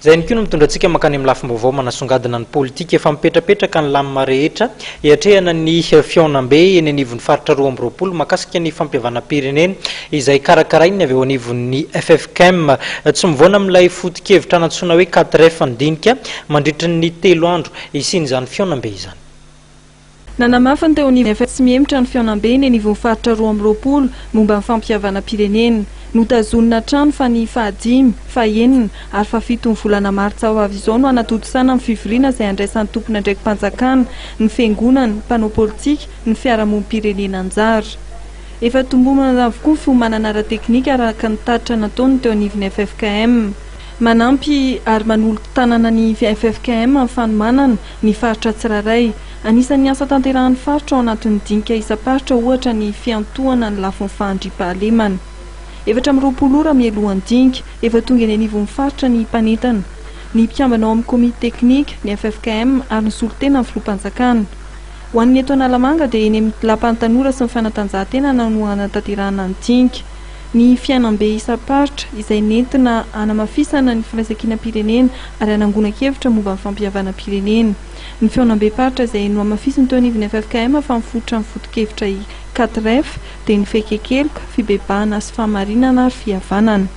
Zay ihany koa no mitondra antsika mankany amin'ny lafim-baovao manasongadina ny politika efa mipetrapetraka ny lamina rehetra hiatrehana ny fiaonam-be eny anivon'ny faritra 2020 mahakasika ny fampihavanam-pirenena izay karakarainy avy eo anivon'ny FFKM. Tsy mivoana amin'ilay foto-kevitra anantsoina hoe 4F andinika mandritra ny 3 andro isin'izany fiaonam-be izany. Nanamafiny teo anivon'ny tsy mihemitra ny fiaonam-be eny anivon'ny faritra 2020 momba ny fampihavanam-pirenena. Notazonina trano fa ny fahadimy, fahenina ary fafito ny volana martsa ho avy izao no anatotosana ny fivoriana izay andraisan'ny tompona andraiki-panjakana, ny fiangonana, ny mpanao politika, ny fiarahamonim-pirenena anjara. Efa tombomana avokoa ny fiomanana ara-teknika araka ny taritra nataony teo anivon'ny FFKM. Manampy ary manolo tanana ny FFKM amin'ny fanomanana ny faritra tsirairay. Anisan'ny asa tanterahan'ny faritra ao anatin'ny dinika isa-paritra ohatra ny fiantohana ny lafin'ny fahandriam-pahalemana. 720 ora mielohan'ny dinika, efa tonga eny anivon'ny faritra ny mpanentana. Ny mpiambana ao amin'ny komite teknika, ny FFKM ary ny solotena amin'ny filoha-mpanjakana. Ho an'ny eto Analamanga dia eny amin'ny lapan'ny tanora sy ny fanatanjahantena no anatanterahana ny dinika. Ny fiainam-be isa-paritra izay nentina hanamafisana ny firaisankina-pirenena ary hanangonan-kevitra momba ny fampihavanam-pirenena. Ny fiainam-be paritra izay no hamafisiny teo anivon'ny FFKM fa mifototra ny foto-kevitra 4F dia ny fekekeloka, fibebahana sy fahamarinana ary fihavanana.